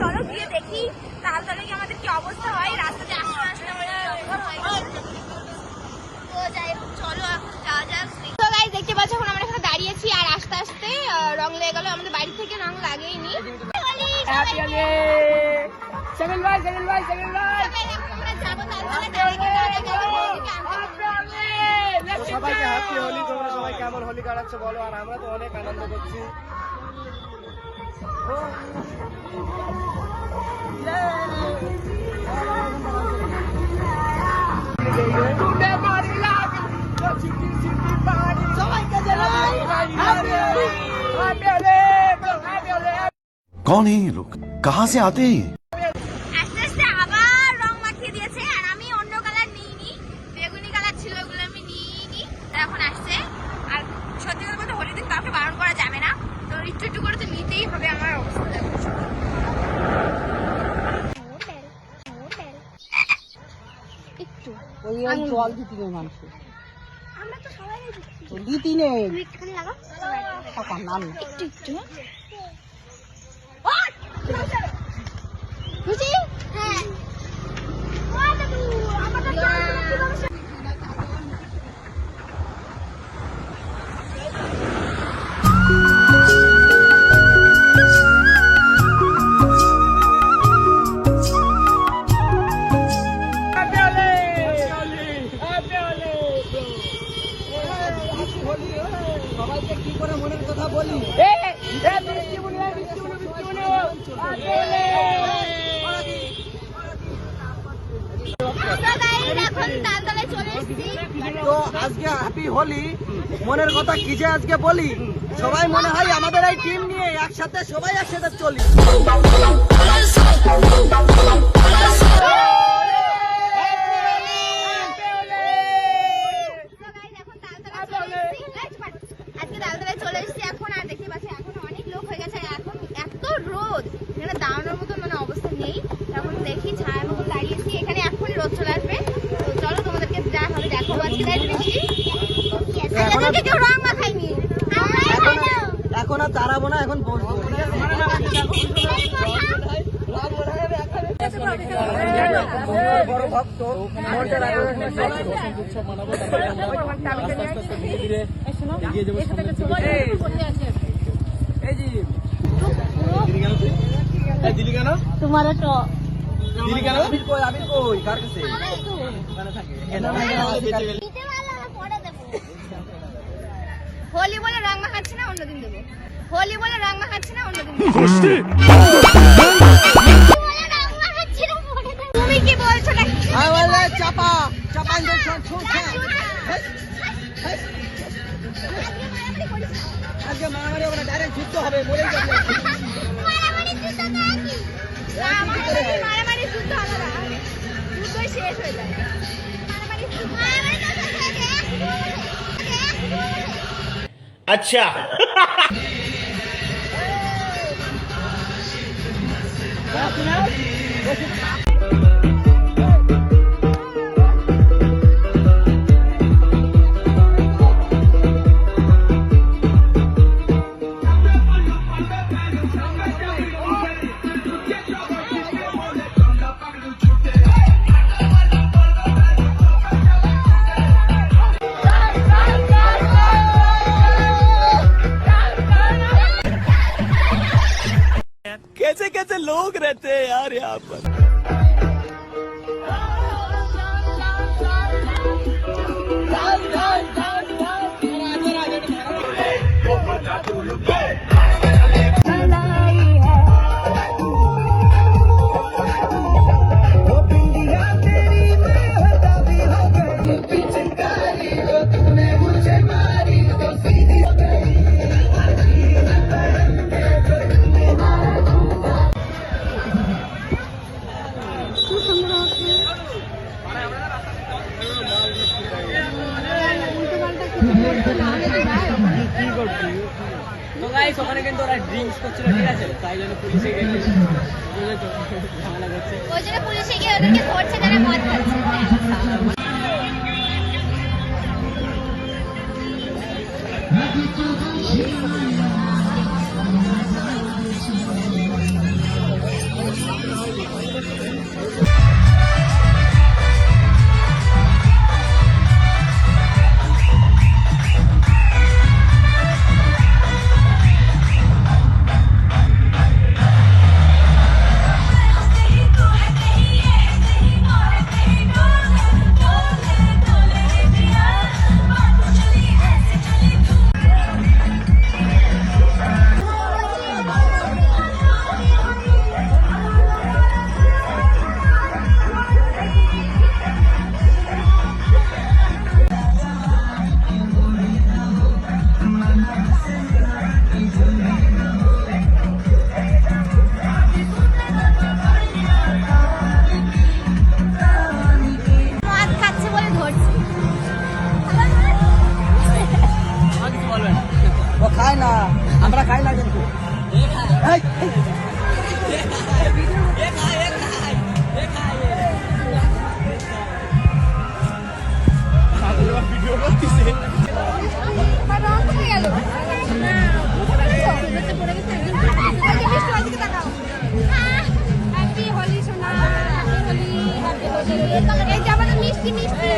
চলো গিয়ে দেখি তাহলে কি আমাদের কি অবস্থা হয় রাস্তাতে আসতে আসতে তো যাই হোক চলো এখন যাওয়া যাক। তো গাইস দেখতে পাচ্ছ এখন আমরা এখানে দাঁড়িয়েছি আর আস্তে আস্তে রং লেগে গেল, আমাদের বাড়ি থেকে রং লাগেইনি। হ্যাপি হোলি সেকেন্ড ভাই আমরা যাব সবাইকে হ্যাপি হোলি। তোমরা সবাই কেমন হোলি কাটাচ্ছো বলো, আর আমরা তো অনেক আনন্দ করছি। कौन है ये लोग, कहाँ से आते हैं? আস্তে আস্তে আবার রং মাখিয়ে দিয়েছে আর আমি অন্য কালার নিইনি, বেগুনি কালার ছিল ওগুলো আমি নিইনি। এখন আসছে আর সত্যি কথা বলতে হোলির দিন কাউকে বারণ করা যাবে না, তো একটু একটু করে তো নিতেই হবে। আমার অবস্থা দেখো একটু ওই জল দিতে নেই মানুষ, আমরা তো সবাই দিতে নেই একটুখানি লাগা নাম একটু একটু বুঝি হ্যাঁ সবাইকে কি করে মনের কথা বলি। তো আজকে হ্যাপি হোলি, মনের কথা কি যে আজকে বলি, সবাই মনে হয় আমাদের এই টিম নিয়ে একসাথে সবাই একসাথে চলি। আজকে তালতলায় চলে এসেছি এখন, আর দেখতে পাচ্ছি এখন অনেক লোক হয়ে গেছে। এখন এত রোদ, এখানে দাঁড়ানোর মতো মানে অবস্থা নেই। এখন দেখি ছায়ার মতো দাঁড়িয়েছি, এখানে এখনই রোদ চলে আসবে। তো চলো তোমাদেরকে যা হবে দেখো। আজকে তাই বৃষ্টি, আজকে কেউ রং মাখায়নি। এখন আর দাঁড়াবো না, এখন বসবো। বড় ভক্ত তোমার তো হোলি বলে রং মাখাচ্ছি না, অন্যদিন দেবো। হোলি বলে রং মাখাচ্ছি না, অন্যদিন তুমি কি বলছো? চাপা চাপা ইঞ্জেকশন আজকে মারামারি হবে না, ডাইরেক্ট যুদ্ধ হবে, বলেই যাবে। মারামারি যুদ্ধ আলাদা, যুদ্ধই শেষ হয়ে যায়। अच्छा कैसे कैसे लोग रहते हैं यार यहाँ पर। তো গাইস ওখানে কিন্তু ওরা ড্রিঙ্কস করছিল, ঠিক আছে, তাই জন্য পুলিশে গিয়ে বুঝলে তো ঝামেলা করছে। ওই জন্য পুলিশে গিয়ে ওদেরকে ধরছে যারা মদ খাচ্ছে। মদ খাচ্ছে বলে ধরছে। আমার কিছু বলবে না। ও খায় না, আমরা খাই না কিন্তু। এই, এই যে আমাদের মিষ্টি মিষ্টি